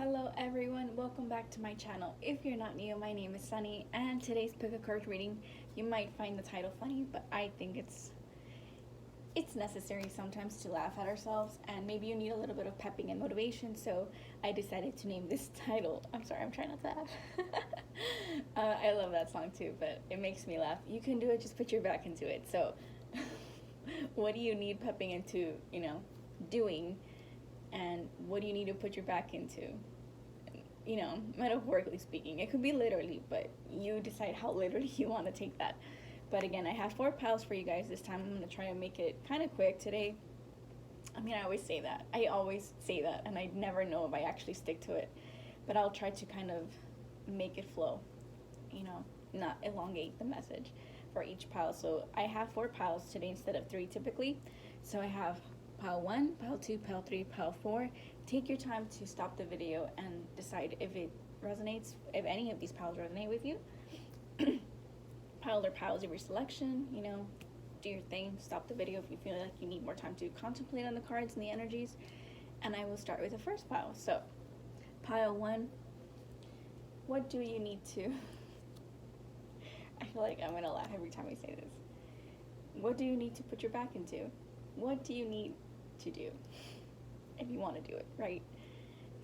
Hello everyone, welcome back to my channel. If you're not new, my name is Sunny, and today's pick a card reading, you might find the title funny, but I think it's necessary sometimes to laugh at ourselves, and maybe you need a little bit of pepping and motivation, so I decided to name this title. I'm sorry, I'm trying not to laugh. I love that song too, but it makes me laugh. You can do it, just put your back into it. So what do you need pepping into, doing? And what do you need to put your back into? Metaphorically speaking. It could be literally, but you decide how literally you want to take that. But again, I have 4 piles for you guys this time. I'm going to try to make it kind of quick today. I always say that. And I never know if I actually stick to it. But I'll try to kind of make it flow, not elongate the message for each pile. So I have 4 piles today instead of 3 typically. So I have pile 1, pile 2, pile 3, pile 4. Take your time to stop the video and decide if it resonates, if any of these piles resonate with you. Pile or piles of your selection, do your thing. Stop the video if you feel like you need more time to contemplate on the cards and the energies. And I will start with the first pile. So, pile 1, what do you need to... I feel like I'm going to laugh every time I say this. What do you need to put your back into? What do you need to do if you want to do it, right?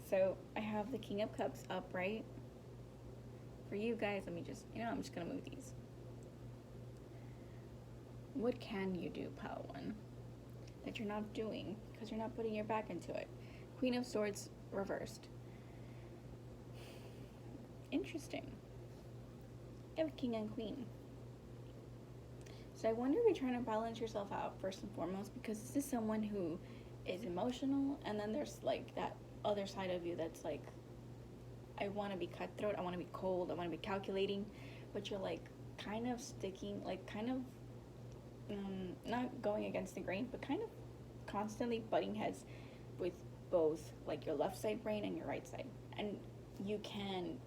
So I have the King of Cups upright. For you guys, let me just, I'm just going to move these. What can you do, pile 1, that you're not doing because you're not putting your back into it? Queen of Swords reversed. Interesting. You have King and Queen. So I wonder if you're trying to balance yourself out first and foremost, because this is someone who is emotional, and then there's like that other side of you that's like, I want to be cutthroat, I want to be cold, I want to be calculating, but you're like kind of sticking, like kind of not going against the grain, but kind of constantly butting heads with both like your left side brain and your right side. And you can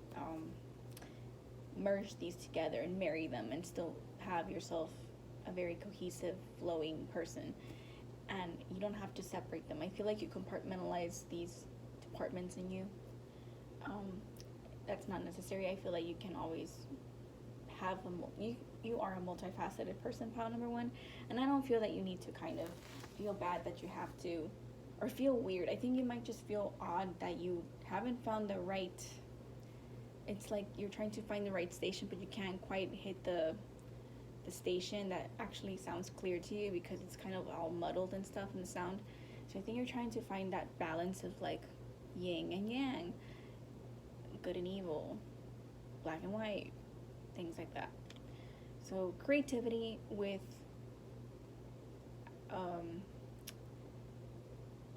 merge these together and marry them and still have yourself a very cohesive, flowing person, and you don't have to separate them. I feel like you compartmentalize these departments in you. That's not necessary. I feel like you can always have you are a multifaceted person, pile number 1, and I don't feel that you need to kind of feel bad that you have to, or feel weird. I think you might just feel odd that you haven't found the right, it's like you're trying to find the right station, but you can't quite hit the station that actually sounds clear to you, because it's kind of all muddled and stuff in the sound. So I think you're trying to find that balance of like yin and yang, good and evil, black and white, things like that. So creativity with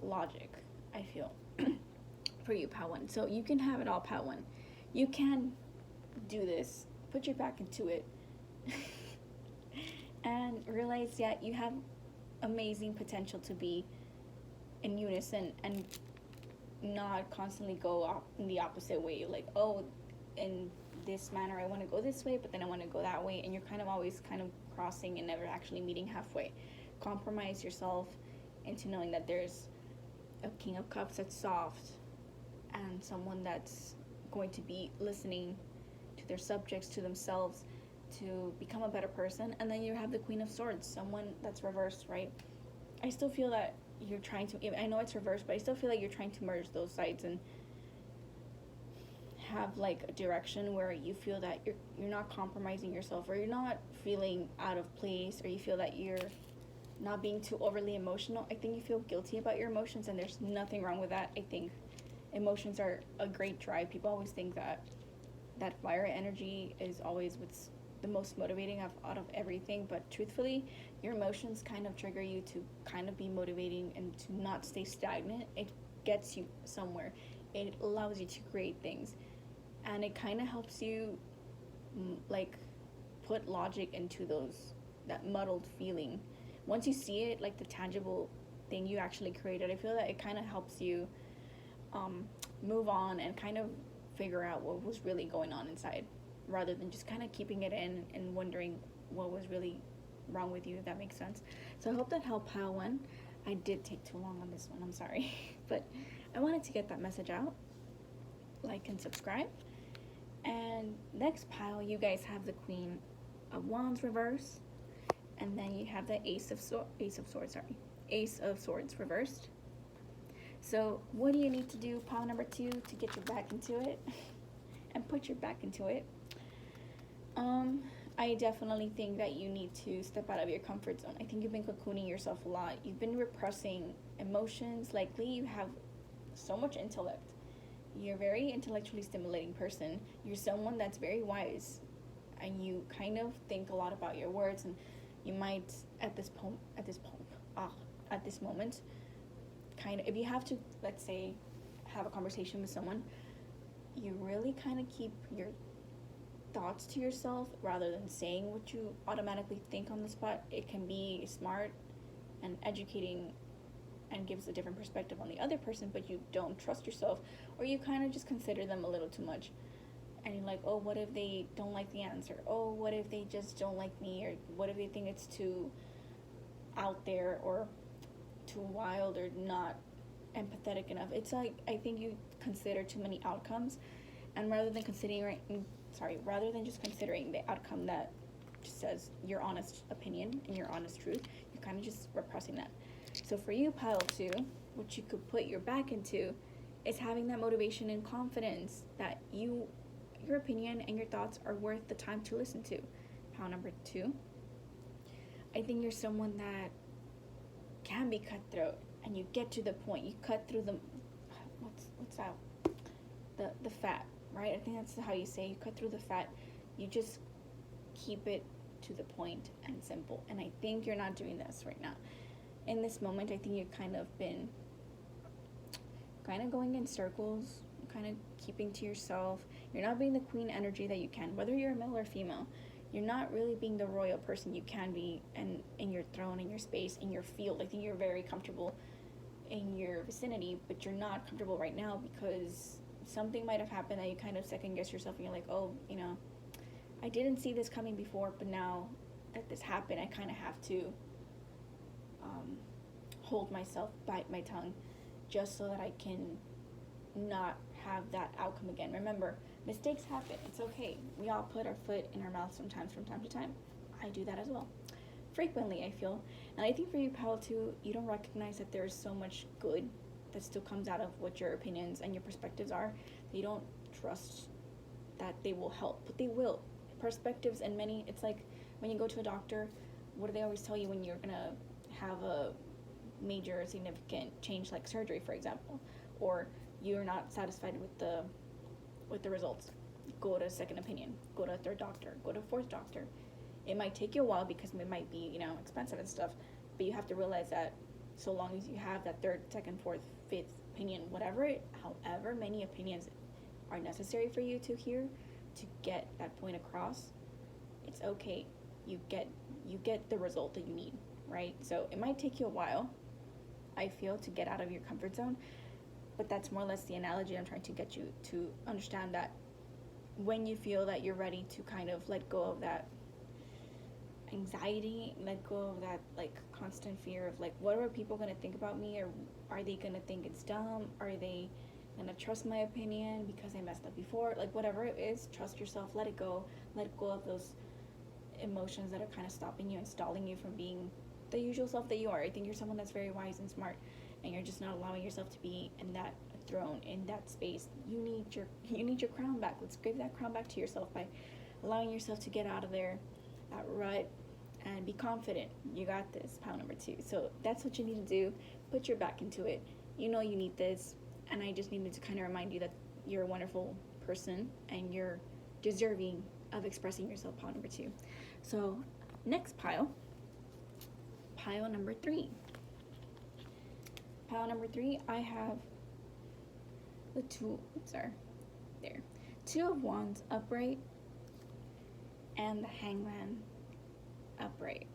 logic, I feel, for you, pile 1. So you can have it all, pile 1. You can do this, put your back into it, and realize that you have amazing potential to be in unison and not constantly go in the opposite way. Like, oh, in this manner I want to go this way, but then I want to go that way, and you're kind of always kind of crossing and never actually meeting halfway. Compromise yourself into knowing that there's a King of Cups that's soft, and someone that's going to be listening to their subjects, to themselves, to become a better person. And then you have the Queen of Swords, someone that's reversed, right? I still feel that you're trying to, I know it's reversed, but I still feel like you're trying to merge those sides and have like a direction where you feel that you're not compromising yourself, or you're not feeling out of place, or you feel that you're not being too overly emotional. I think you feel guilty about your emotions, and there's nothing wrong with that. I think emotions are a great drive. People always think that fire energy is always what's the most motivating out of everything, but truthfully, your emotions kind of trigger you to kind of be motivating and to not stay stagnant. It gets you somewhere. It allows you to create things, and it kind of helps you like put logic into that muddled feeling. Once you see it, like the tangible thing you actually created, I feel that it kind of helps you move on and kind of figure out what was really going on inside, rather than just kind of keeping it in and wondering what was really wrong with you, if that makes sense. So I hope that helped, pile 1. I did take too long on this one, I'm sorry. But I wanted to get that message out. like and subscribe. And next pile, you guys have the Queen of Wands reversed, and then you have the Ace of Swords reversed. So what do you need to do, pile number 2, to get your back into it and put your back into it? I definitely think that you need to step out of your comfort zone. I think you've been cocooning yourself a lot. You've been repressing emotions. Likely you have so much intellect. You're a very intellectually stimulating person. You're someone that's very wise, and you kind of think a lot about your words, and you might at this moment, kind of, if you have to, let's say, have a conversation with someone, you really kind of keep your thoughts to yourself rather than saying what you automatically think on the spot. It can be smart and educating and gives a different perspective on the other person, but you don't trust yourself, or you kind of just consider them a little too much, and you're like, oh, what if they don't like the answer? Oh, what if they just don't like me? Or what if they think it's too out there or too wild or not empathetic enough? It's like, I think you consider too many outcomes, and rather than just considering the outcome that just says your honest opinion and your honest truth, you're kind of just repressing that. So for you, pile 2, what you could put your back into is having that motivation and confidence that your opinion and your thoughts are worth the time to listen to. Pile number 2, I think you're someone that can be cutthroat, and you get to the point. You cut through the, what's that? The fat, right? I think that's how you say, you cut through the fat. You just keep it to the point and simple. And I think you're not doing this right now. In this moment, I think you've kind of been going in circles, kind of keeping to yourself. You're not being the queen energy that you can, whether you're a male or female. You're not really being the royal person you can be in your throne, in your space, in your field. I think you're very comfortable in your vicinity, but you're not comfortable right now because something might have happened that you kind of second guess yourself, and you're like, oh, I didn't see this coming before, but now that this happened, I kind of have to hold myself, bite my tongue, just so that I can not have that outcome again. Remember, mistakes happen. It's okay. We all put our foot in our mouth sometimes from time to time. I do that as well. Frequently, I feel. And I think for you, Pal, too, you don't recognize that there's so much good that still comes out of what your opinions and your perspectives are. That you don't trust that they will help, but they will. Perspectives and it's like when you go to a doctor, what do they always tell you when you're gonna have a major significant change, like surgery, for example, or you're not satisfied with the results? Go to a second opinion, go to a third doctor, go to a fourth doctor. It might take you a while because it might be expensive and stuff, but you have to realize that so long as you have that third, second, fourth, fifth opinion, however many opinions are necessary for you to hear to get that point across, it's okay. You get the result that you need, right? So it might take you a while, I feel, to get out of your comfort zone, but that's more or less the analogy I'm trying to get you to understand, that when you feel that you're ready to kind of let go of that anxiety, let go of that constant fear of what are people going to think about me, or are they going to think it's dumb, are they going to trust my opinion because I messed up before, whatever it is, trust yourself, let it go, let go of those emotions that are kind of stopping you and stalling you from being the usual self that you are. I think you're someone that's very wise and smart, and you're just not allowing yourself to be in that throne, in that space. You need your crown back. Let's give that crown back to yourself by allowing yourself to get out of there, that rut, and be confident. You got this, pile number 2. So that's what you need to do. Put your back into it. You need this, and I just needed to kind of remind you that you're a wonderful person and you're deserving of expressing yourself, pile number 2. So next pile number 3. Pile number 3, I have the Two of Wands upright and the Hangman upright.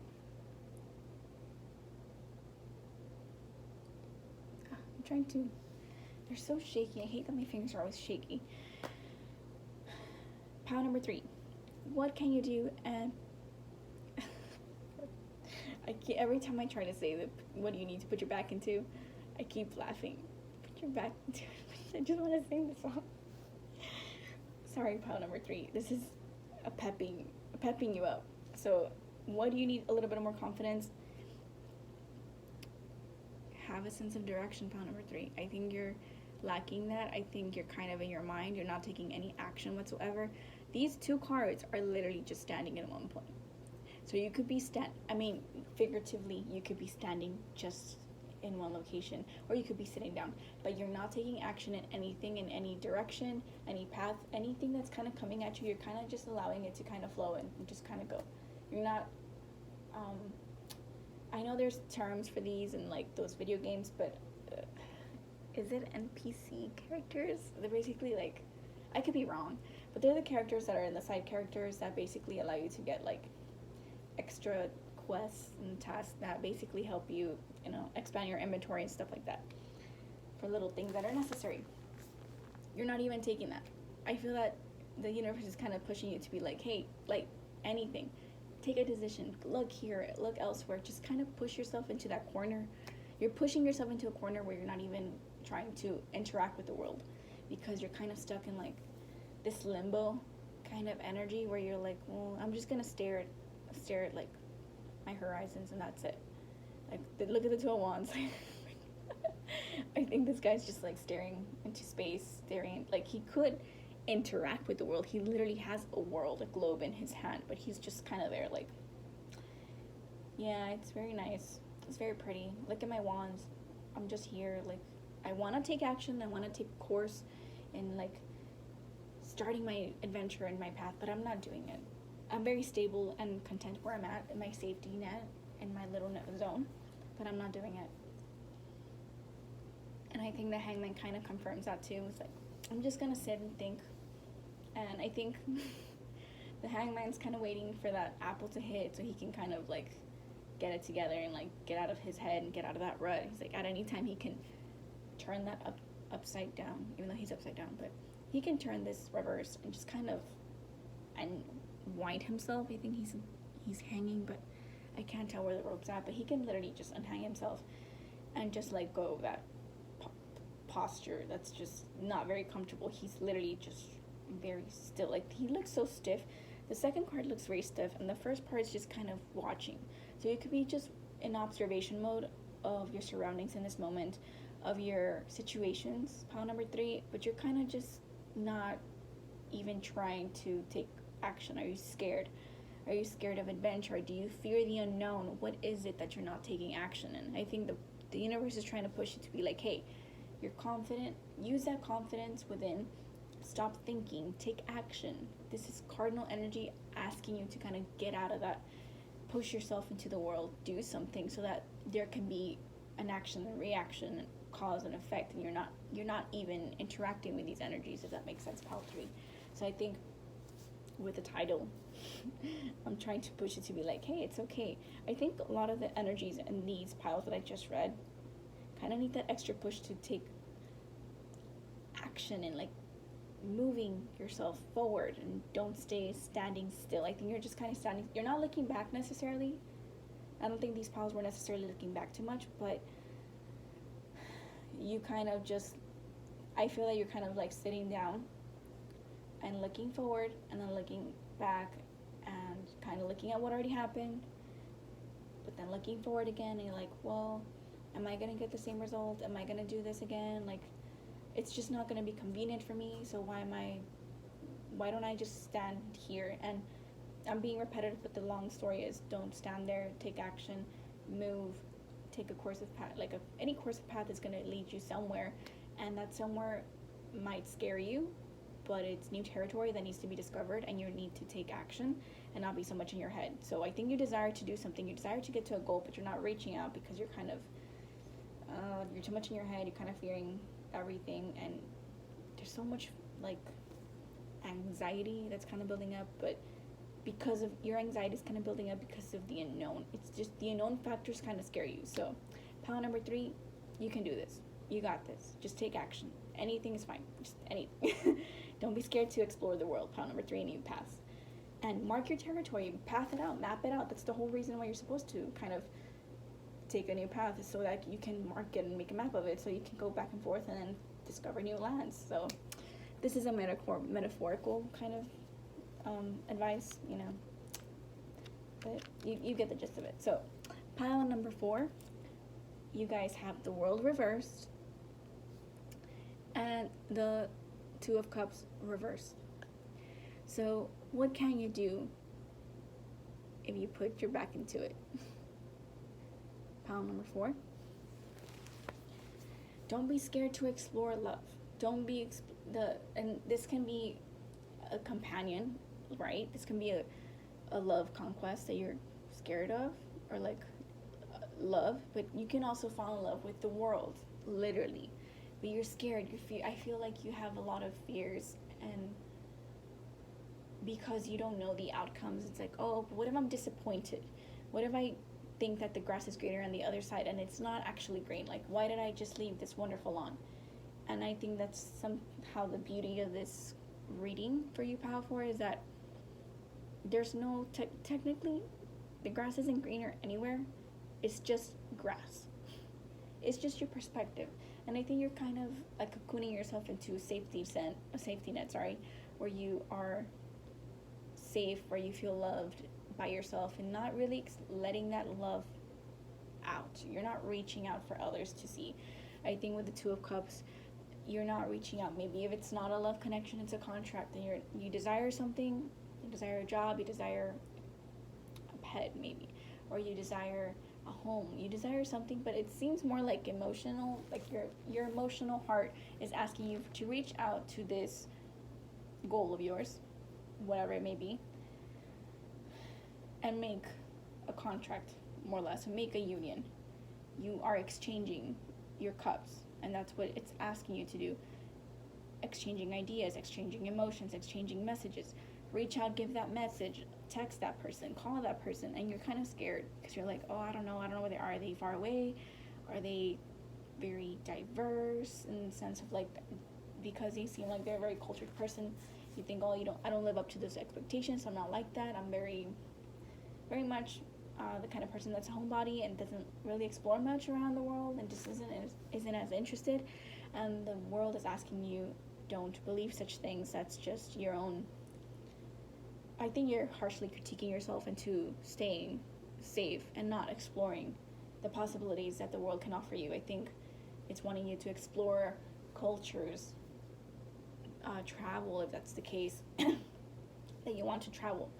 They're so shaky. I hate that my fingers are always shaky. Pile number 3, what can you do? And every time I try to say what do you need to put your back into, I keep laughing. Put your back into it. I just want to sing the song. sorry, pile number 3. This is a pepping you up. So what do you need? A little bit more confidence. Have a sense of direction, pile number 3. I think you're lacking that. I think you're kind of in your mind. You're not taking any action whatsoever. These 2 cards are literally just standing in one point. So you could be figuratively, you could be standing just in one location, or you could be sitting down, but you're not taking action in anything, in any direction, any path, anything that's kind of coming at you. You're kind of just allowing it to kind of flow and just kind of go. You're not, I know there's terms for these in like those video games, but is it NPC characters? They're basically like, I could be wrong, but they're the characters that are in the side characters that basically allow you to get like extra quests and tasks that basically help you, expand your inventory and stuff like that for little things that are necessary. You're not even taking that. I feel that the universe is kind of pushing you to be like, hey, like anything, take a decision, look here, look elsewhere, just kind of push yourself into that corner. You're pushing yourself into a corner where you're not even trying to interact with the world, because you're kind of stuck in like this limbo kind of energy where you're like, well, I'm just gonna stare at like my horizons and that's it. Like, look at the 2 of Wands. I think this guy's just like staring into space, like he could interact with the world. He literally has a world, a globe in his hand, but he's just kind of there like, yeah, it's very nice, it's very pretty, look at my wands, I'm just here, like I want to take action, I want to take a course in like starting my adventure and my path, but I'm not doing it. I'm very stable and content where I'm at, in my safety net, in my little zone, but I'm not doing it. And I think the Hangman kind of confirms that too. It's like, I'm just going to sit and think. And I think the Hangman's kind of waiting for that apple to hit so he can kind of like get it together and like get out of his head and get out of that rut. He's like, at any time he can turn that upside down, even though he's upside down, but he can turn this reverse and just kind of wind himself. I think he's hanging, but I can't tell where the rope's at, but he can literally just unhang himself and just let go of that posture that's just not very comfortable. He's literally just very still. Like, he looks so stiff. The second card looks very stiff, and the first part is just kind of watching. So you could be just in observation mode of your surroundings in this moment, of your situations, pile number 3, but you're kind of just not even trying to take action. Are you scared? Are you scared of adventure? Do you fear the unknown? What is it that you're not taking action in? I think the universe is trying to push you to be like, hey, you're confident, use that confidence within, stop thinking, take action. This is cardinal energy asking you to kind of get out of that, push yourself into the world, do something so that there can be an action and reaction, cause and effect, and you're not even interacting with these energies, if that makes sense, pile 3. So I think with the title, I'm trying to push it to be like, hey, it's okay. I think a lot of the energies in these piles that I just read kind of need that extra push to take action and like moving yourself forward, and don't stay standing still. I think you're just kind of standing, you're not looking back necessarily. I don't think these piles were necessarily looking back too much, but you kind of just, I feel like you're kind of like sitting down and looking forward and then looking back and kind of looking at what already happened, but then looking forward again, and you're like, well, am I going to get the same result? Am I going to do this again? Like, it's just not going to be convenient for me, so why don't I just stand here? And I'm being repetitive, but the long story is, don't stand there, take action, move, take a course of path. Like, any course of path is going to lead you somewhere, and that somewhere might scare you, but it's new territory that needs to be discovered, and you need to take action and not be so much in your head. So I think you desire to do something, you desire to get to a goal, but you're not reaching out because you're kind of, you're too much in your head, you're kind of fearing everything, and there's so much like anxiety that's kind of building up, but because of your anxiety is kind of building up because of the unknown. It's just the unknown factors kind of scare you. So pile number 3, you can do this, you got this, just take action. Anything is fine, just anything. Don't be scared to explore the world, pile number 3, and you pass. And mark your territory, path it out, map it out. That's the whole reason why you're supposed to kind of take a new path, is so that you can mark it and make a map of it, so you can go back and forth and then discover new lands. So This is a metaphorical kind of advice, but you get the gist of it. So, pile number 4, you guys have the world reversed and the Two of Cups reversed. So, what can you do if you put your back into it? Pile number 4. Don't be scared to explore love. Don't be and this can be a companion, right? This can be a love conquest that you're scared of, or like love, but you can also fall in love with the world, literally. But you're scared. I feel like you have a lot of fears, and because you don't know the outcomes, it's like, oh, but what if I'm disappointed? What if I think that the grass is greener on the other side and it's not actually green? Like, why did I just leave this wonderful lawn? And I think that's somehow the beauty of this reading for you, Pile 4, is that there's no, technically, the grass isn't greener anywhere. It's just grass. It's just your perspective. And I think you're kind of like cocooning yourself into a safety net, where you are safe, where you feel loved by yourself, and not really letting that love out. You're not reaching out for others to see. I think with the Two of Cups, you're not reaching out. Maybe if it's not a love connection, it's a contract, and you desire something. You desire a job, you desire a pet maybe, or you desire a home, you desire something, but it seems more like emotional, like your emotional heart is asking you to reach out to this goal of yours, whatever it may be, and make a contract, more or less, and make a union. You are exchanging your cups, and that's what it's asking you to do. Exchanging ideas, exchanging emotions, exchanging messages. Reach out, give that message, text that person, call that person, and you're kind of scared because you're like, oh, I don't know where they are. Are they far away? Are they very diverse in the sense of like, because they seem like they're a very cultured person, you think, oh, I don't live up to those expectations, so I'm not like that. I'm very, very much the kind of person that's a homebody and doesn't really explore much around the world and just isn't as interested. And the world is asking you, don't believe such things. That's just your own. I think you're harshly critiquing yourself into staying safe and not exploring the possibilities that the world can offer you. I think it's wanting you to explore cultures, travel if that's the case, that you want to travel.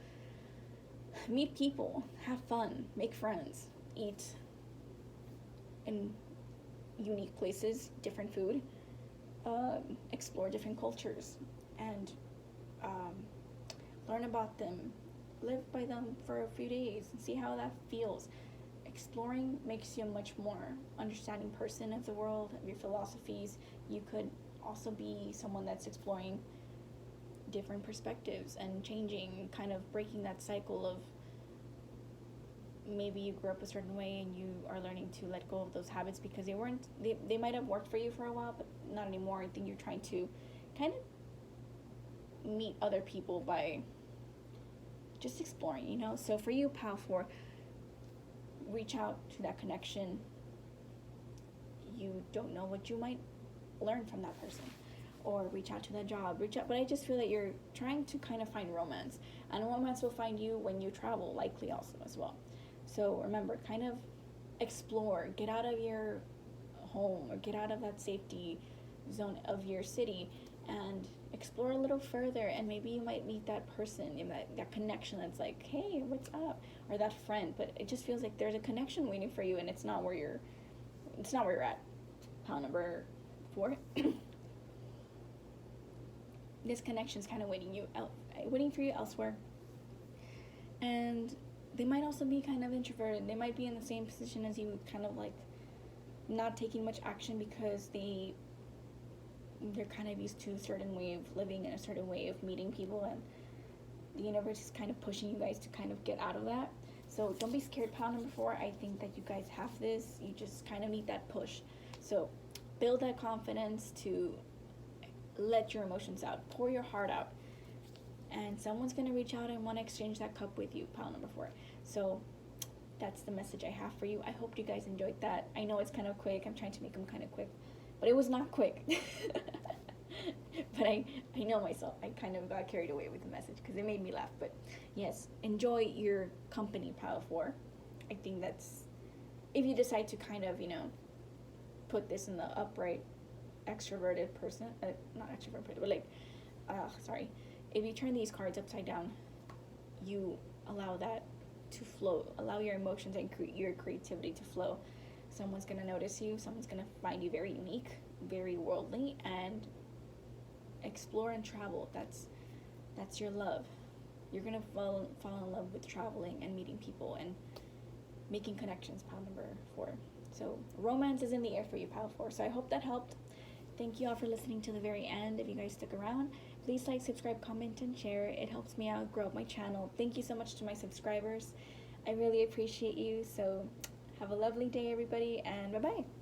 Meet people, have fun, make friends, eat in unique places, different food, explore different cultures, and learn about them, live by them for a few days, and see how that feels. Exploring makes you a much more understanding person of the world, of your philosophies. You could also be someone that's exploring different perspectives and changing, kind of breaking that cycle of maybe you grew up a certain way and you are learning to let go of those habits because they might have worked for you for a while, but not anymore. I think you're trying to kind of meet other people by just exploring, So for you, Pal 4, reach out to that connection. You don't know what you might learn from that person, or reach out to that job, but I just feel that you're trying to kind of find romance, and romance will find you when you travel, likely also as well. So remember, kind of explore, get out of your home or get out of that safety zone of your city and explore a little further, and maybe you might meet that person, that connection that's like, hey, what's up, or that friend. But it just feels like there's a connection waiting for you, and it's not where you're at. Pile number 4. This connection's kind of waiting for you elsewhere, and they might also be kind of introverted. They might be in the same position as you, kind of like not taking much action because they're kind of used to a certain way of living and a certain way of meeting people, and the universe is kind of pushing you guys to kind of get out of that. So don't be scared, pile number 4. I think that you guys have this. You just kind of need that push. So build that confidence to let your emotions out, pour your heart out, and someone's going to reach out and want to exchange that cup with you, pile number 4. So that's the message I have for you. I hope you guys enjoyed that. I know it's kind of quick. I'm trying to make them kind of quick, but it was not quick. but I know myself. I kind of got carried away with the message because it made me laugh. But yes, enjoy your company, pile of four. I think that's, if you decide to kind of, put this in the upright extroverted person, not extroverted, but like, sorry, if you turn these cards upside down, you allow that to flow, allow your emotions and your creativity to flow. Someone's going to notice you, someone's going to find you very unique, very worldly, and explore and travel. That's your love. You're going to fall in love with traveling and meeting people and making connections, pile number 4. So romance is in the air for you, pile 4. So I hope that helped. Thank you all for listening to the very end. If you guys stuck around, please like, subscribe, comment, and share. It helps me out, grow up my channel. Thank you so much to my subscribers. I really appreciate you. So have a lovely day, everybody, and bye-bye.